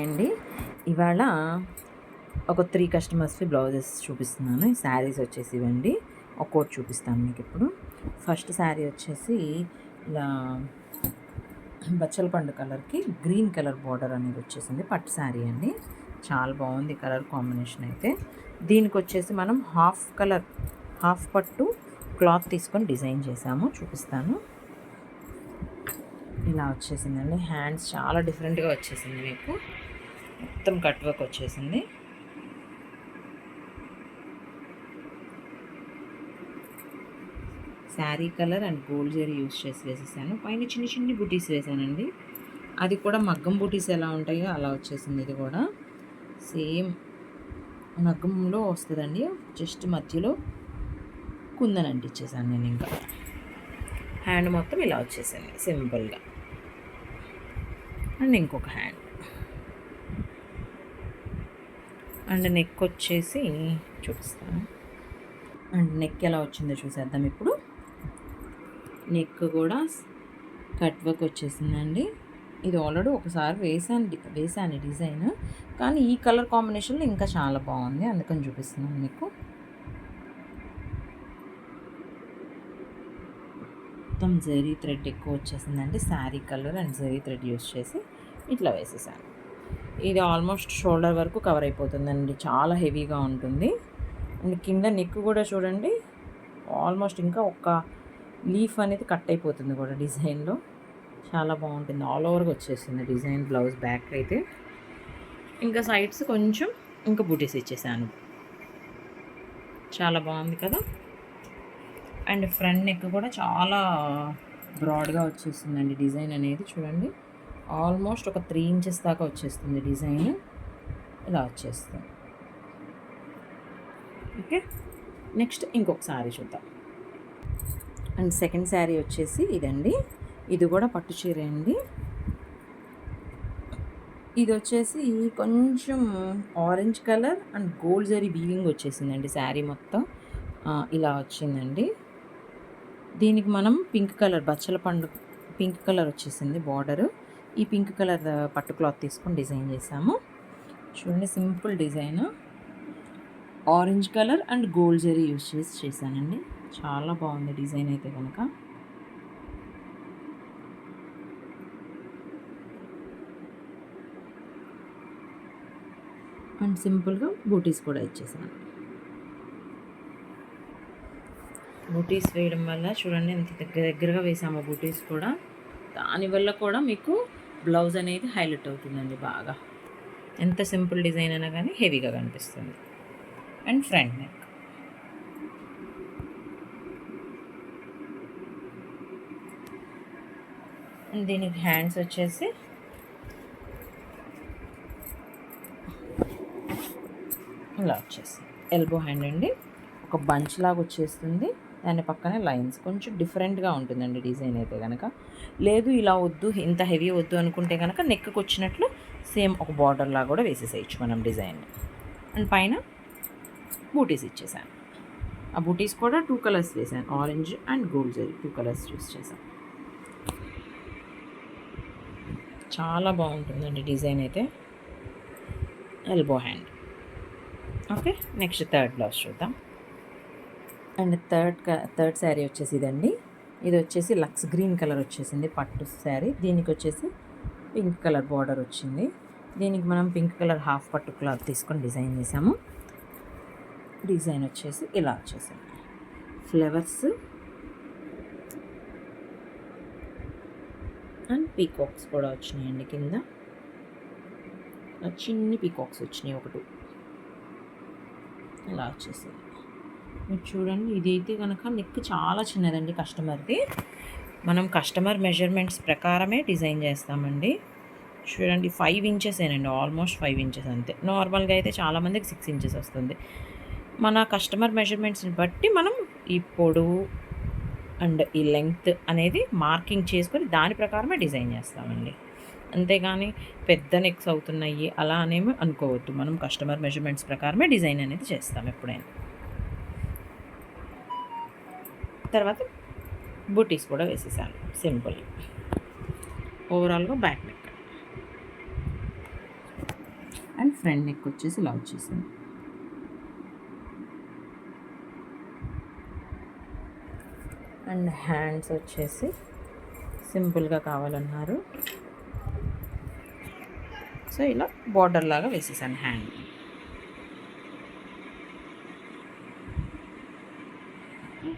అండి ఇవాళ ఒక 3 కస్టమర్స్కి బ్లౌజెస్ చూపిస్తున్నాను. ఈ శారీస్ వచ్చేసి ఇవ్వండి, ఒక్కోటి చూపిస్తాను మీకు ఇప్పుడు. ఫస్ట్ శారీ వచ్చేసి ఇలా బచ్చల పండు కలర్కి గ్రీన్ కలర్ బార్డర్ అనేది వచ్చేసింది. పట్టు శారీ అండి, చాలా బాగుంది కలర్ కాంబినేషన్ అయితే. దీనికి వచ్చేసి మనం హాఫ్ పట్టు క్లాత్ తీసుకొని డిజైన్ చేసాము, చూపిస్తాను. ఇలా వచ్చేసిందండి. హ్యాండ్స్ చాలా డిఫరెంట్గా వచ్చేసింది, మీకు మొత్తం కట్ వర్క్ వచ్చేసింది. Sari colour and gold zari use చేసి వేసేసాను. పైన చిన్ని చిన్ని బుటీస్ వేసానండి. అది కూడా మగ్గం బుటీస్ ఎలా ఉంటాయో అలా వచ్చేసింది. ఇది కూడా సేమ్ మగ్గంలో వస్తుందండి, జస్ట్ మధ్యలో కుందన్ అంటించేసాను నేను. ఇంకా హ్యాండ్ మొత్తం ఇలా వచ్చేసింది సింపుల్గా. అండ్ ఇంకొక హ్యాండ్ అండ్ నెక్ వచ్చేసి చూపిస్తాను. అండ్ నెక్ ఎలా వచ్చిందో చూసేద్దాం ఇప్పుడు. నెక్ కూడా కట్ వర్క్ వచ్చేసిందండి. ఇది ఆల్రెడీ ఒకసారి వేసాను డిజైన్, కానీ ఈ కలర్ కాంబినేషన్లో ఇంకా చాలా బాగుంది, అందుకని చూపిస్తున్నాను మీకు. మొత్తం జరీ థ్రెడ్ ఎక్కువ వచ్చేసిందండి. Sari colour and zari thread use చేసి ఇట్లా వేసేసాను. ఇది ఆల్మోస్ట్ షోల్డర్ వరకు కవర్ అయిపోతుందండి, చాలా హెవీగా ఉంటుంది. అండ్ కింద నెక్ కూడా చూడండి, ఆల్మోస్ట్ ఇంకా ఒక లీఫ్ అనేది కట్ అయిపోతుంది కూడా డిజైన్లో. చాలా బాగుంటుంది, ఆల్ ఓవర్గా వచ్చేసింది డిజైన్. బ్లౌజ్ బ్యాక్ అయితే ఇంకా సైడ్స్ కొంచెం ఇంకా బూటీస్ ఇచ్చేసాను. చాలా బాగుంది కదా. అండ్ ఫ్రంట్ నెక్ కూడా చాలా బ్రాడ్గా వచ్చేస్తుందండి డిజైన్ అనేది. చూడండి, ఆల్మోస్ట్ ఒక 3 ఇంచెస్ దాకా వచ్చేస్తుంది డిజైన్. ఇలా వచ్చేస్తుంది. ఓకే, నెక్స్ట్ ఇంకొక శారీ చూద్దాం. అండ్ సెకండ్ శారీ వచ్చేసి ఇదండి. ఇది కూడా పట్టు చీర అండి. ఇది వచ్చేసి కొంచెం orange colour and gold zari weaving వచ్చేసిందండి. శారీ మొత్తం ఇలా వచ్చిందండి. దీనికి మనం పింక్ కలర్, బచ్చల పండు పింక్ కలర్ వచ్చేసింది బార్డరు. ఈ పింక్ కలర్ పట్టు క్లాత్ తీసుకొని డిజైన్ చేసాము. చూడండి, simple design. Orange colour and gold zari use చేసి చేశానండి. చాలా బాగుంది డిజైన్ అయితే కనుక. అండ్ సింపుల్గా బూటీస్ కూడా ఇచ్చేసాను. బూటీస్ వేయడం వల్ల చూడండి ఎంత దగ్గరగా వేసాము బూటీస్ కూడా. దానివల్ల కూడా మీకు బ్లౌజ్ అనేది హైలైట్ అవుతుందండి బాగా. ఎంత సింపుల్ డిజైన్ అయినా కానీ హెవీగా కనిపిస్తుంది. And front neck. అండ్ దీనికి హ్యాండ్స్ వచ్చేసి ఇలా వచ్చేస్తుంది. ఎల్బో హ్యాండ్ అండి, ఒక బంచ్ లాగా వచ్చేస్తుంది. దాని పక్కనే లైన్స్ కొంచెం డిఫరెంట్గా ఉంటుందండి డిజైన్ అయితే కనుక. లేదు ఇలా వద్దు, ఇంత హెవీ వద్దు అనుకుంటే కనుక నెక్కి వచ్చినట్లు సేమ్ ఒక బార్డర్ లాగా కూడా వేసేసేయచ్చు మనం డిజైన్. అండ్ పైన బూటీస్ ఇచ్చేసాను. ఆ బూటీస్ కూడా 2 కలర్స్ వేసాను, orange and gold zari 2 colours చూస్ చేశాను. చాలా బాగుంటుందండి డిజైన్ అయితే. Elbow hand. Okay, next third blouse చూద్దాం. అండ్ థర్డ్ శారీ వచ్చేసి ఇదండి. ఇది వచ్చేసి లక్స్ గ్రీన్ కలర్ వచ్చేసింది పట్టు శారీ. దీనికి వచ్చేసి పింక్ కలర్ బార్డర్ వచ్చింది. దీనికి మనం పింక్ కలర్ హాఫ్ పట్టు క్లాత్ తీసుకొని డిజైన్ చేసాము. డిజైన్ వచ్చేసి ఇలా వచ్చేసింది. ఫ్లవర్స్ అండ్ పీకాక్స్ కూడా వచ్చినాయండి కింద. చిన్ని పీకాక్స్ వచ్చినాయి ఒకటి. ఇలా వచ్చేసింది. మీరు చూడండి, ఇది అయితే కనుక నెక్ చాలా చిన్నదండి కస్టమర్ది. మనం కస్టమర్ మెజర్మెంట్స్ ప్రకారమే డిజైన్ చేస్తామండి. చూడండి, 5 ఇంచెసేనండి, ఆల్మోస్ట్ 5 ఇంచెస్ అంతే. నార్మల్గా అయితే చాలామందికి 6 ఇంచెస్ వస్తుంది. మన కస్టమర్ మెజర్మెంట్స్ని బట్టి మనం ఈ పొడవు అండ్ ఈ లెంగ్త్ అనేది మార్కింగ్ చేసుకొని దాని ప్రకారమే డిజైన్ చేస్తామండి. అంతేగాని పెద్ద నెక్స్ అవుతున్నాయి అలా అనేమి అనుకోవద్దు. మనం కస్టమర్ మెజర్మెంట్స్ ప్రకారమే డిజైన్ అనేది చేస్తాం ఎప్పుడైనా. తర్వాత బూటీస్ కూడా వేసేసాను సింపుల్. ఓవరాల్గా back neck. And front neck వచ్చేసి ఇలా వచ్చేసింది. అండ్ హ్యాండ్స్ వచ్చేసి సింపుల్గా కావాలన్నారు. సో ఇలా బార్డర్ లాగా వేసేసాను హ్యాండ్.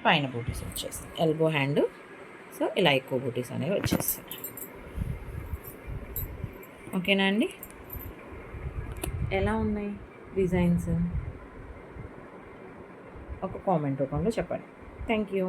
పైన బూటీస్ వచ్చేస్తాయి, ఎల్బో హ్యాండ్. సో ఇలా ఎక్కువ బూటీస్ అనేవి వచ్చేస్తాయి. ఓకేనా అండి? ఎలా ఉన్నాయి డిజైన్స్? ఒక కామెంట్ రూపంలో చెప్పండి. Thank you.